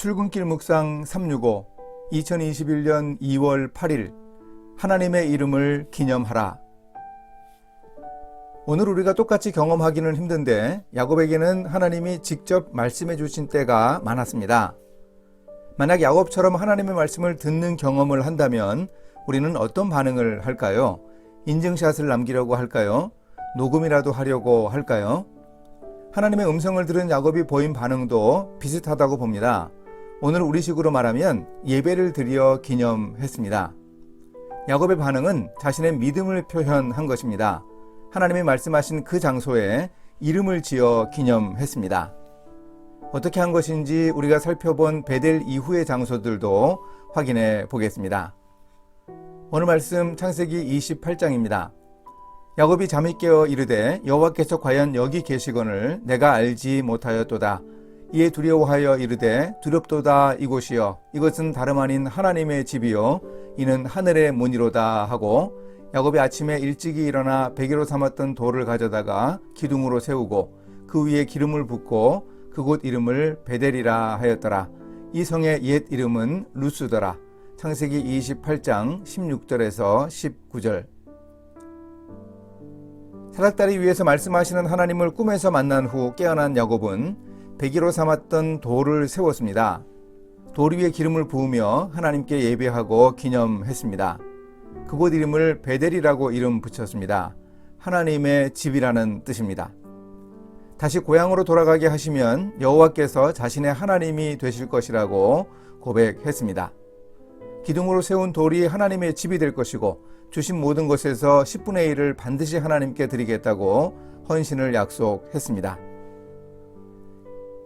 출근길 묵상 365 2021년 2월 8일 하나님의 이름을 기념하라. 오늘 우리가 똑같이 경험하기는 힘든데 야곱에게는 하나님이 직접 말씀해 주신 때가 많았습니다. 만약 야곱처럼 하나님의 말씀을 듣는 경험을 한다면 우리는 어떤 반응을 할까요? 인증샷을 남기려고 할까요? 녹음이라도 하려고 할까요? 하나님의 음성을 들은 야곱이 보인 반응도 비슷하다고 봅니다. 오늘 우리식으로 말하면 예배를 드려 기념했습니다. 야곱의 반응은 자신의 믿음을 표현한 것입니다. 하나님이 말씀하신 그 장소에 이름을 지어 기념했습니다. 어떻게 한 것인지 우리가 살펴본 베델 이후의 장소들도 확인해 보겠습니다. 오늘 말씀 창세기 28장입니다. 야곱이 잠이 깨어 이르되 여호와께서 과연 여기 계시거늘 내가 알지 못하였도다. 이에 두려워하여 이르되 두렵도다 이곳이여 이것은 다름 아닌 하나님의 집이요 이는 하늘의 문이로다 하고 야곱이 아침에 일찍이 일어나 베개로 삼았던 돌을 가져다가 기둥으로 세우고 그 위에 기름을 붓고 그곳 이름을 베델이라 하였더라. 이 성의 옛 이름은 루스더라. 창세기 28장 16절에서 19절. 사닥다리 위에서 말씀하시는 하나님을 꿈에서 만난 후 깨어난 야곱은 베개로 삼았던 돌을 세웠습니다. 돌 위에 기름을 부으며 하나님께 예배하고 기념했습니다. 그곳 이름을 베델이라고 이름 붙였습니다. 하나님의 집이라는 뜻입니다. 다시 고향으로 돌아가게 하시면 여호와께서 자신의 하나님이 되실 것이라고 고백했습니다. 기둥으로 세운 돌이 하나님의 집이 될 것이고 주신 모든 것에서 10분의 1을 반드시 하나님께 드리겠다고 헌신을 약속했습니다.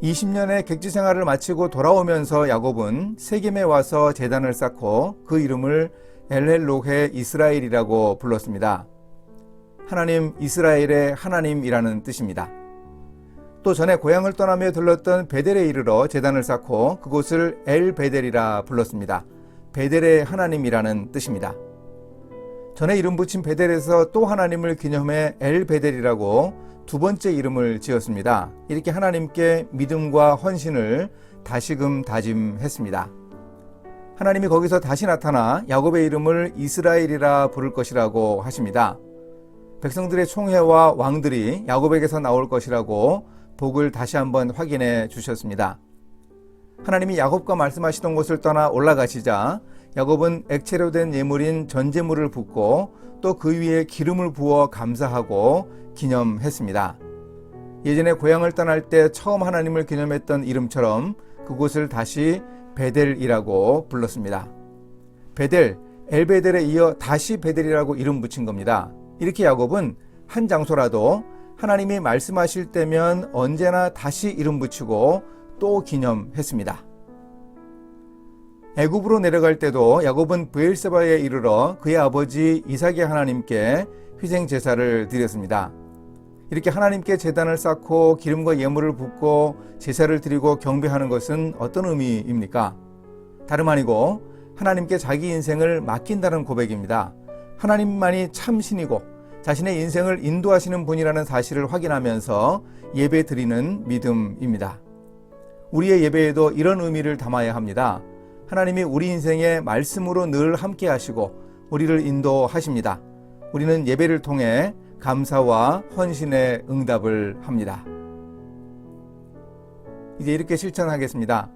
20년의 객지 생활을 마치고 돌아오면서 야곱은 세겜에 와서 제단을 쌓고 그 이름을 엘헬로헤 이스라엘이라고 불렀습니다. 하나님 이스라엘의 하나님이라는 뜻입니다. 또 전에 고향을 떠나며 들렀던 베델에 이르러 제단을 쌓고 그곳을 엘베델이라 불렀습니다. 베델의 하나님이라는 뜻입니다. 전에 이름 붙인 베델에서 또 하나님을 기념해 엘베델이라고 두 번째 이름을 지었습니다. 이렇게 하나님께 믿음과 헌신을 다시금 다짐했습니다. 하나님이 거기서 다시 나타나 야곱의 이름을 이스라엘이라 부를 것이라고 하십니다. 백성들의 총회와 왕들이 야곱에게서 나올 것이라고 복을 다시 한번 확인해 주셨습니다. 하나님이 야곱과 말씀하시던 곳을 떠나 올라가시자 야곱은 액체로 된 예물인 전제물을 붓고 또 그 위에 기름을 부어 감사하고 기념했습니다. 예전에 고향을 떠날 때 처음 하나님을 기념했던 이름처럼 그곳을 다시 베델이라고 불렀습니다. 베델, 엘베델에 이어 다시 베델이라고 이름 붙인 겁니다. 이렇게 야곱은 한 장소라도 하나님이 말씀하실 때면 언제나 다시 이름 붙이고 또 기념했습니다. 애굽으로 내려갈 때도 야곱은 브엘세바에 이르러 그의 아버지 이삭의 하나님께 희생 제사를 드렸습니다. 이렇게 하나님께 제단을 쌓고 기름과 예물을 붓고 제사를 드리고 경배하는 것은 어떤 의미입니까? 다름 아니고 하나님께 자기 인생을 맡긴다는 고백입니다. 하나님만이 참 신이고 자신의 인생을 인도하시는 분이라는 사실을 확인하면서 예배 드리는 믿음입니다. 우리의 예배에도 이런 의미를 담아야 합니다. 하나님이 우리 인생의 말씀으로 늘 함께 하시고 우리를 인도하십니다. 우리는 예배를 통해 감사와 헌신의 응답을 합니다. 이제 이렇게 실천하겠습니다.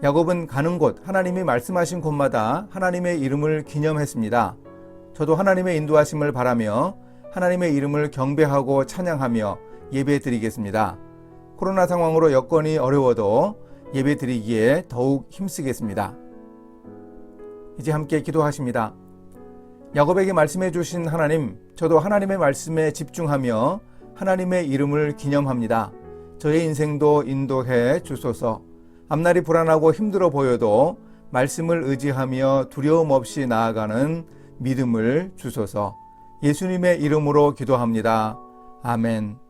야곱은 가는 곳, 하나님이 말씀하신 곳마다 하나님의 이름을 기념했습니다. 저도 하나님의 인도하심을 바라며 하나님의 이름을 경배하고 찬양하며 예배 드리겠습니다. 코로나 상황으로 여건이 어려워도 예배 드리기에 더욱 힘쓰겠습니다. 이제 함께 기도하십니다. 야곱에게 말씀해 주신 하나님, 저도 하나님의 말씀에 집중하며 하나님의 이름을 기념합니다. 저의 인생도 인도해 주소서. 앞날이 불안하고 힘들어 보여도 말씀을 의지하며 두려움 없이 나아가는 믿음을 주소서. 예수님의 이름으로 기도합니다. 아멘.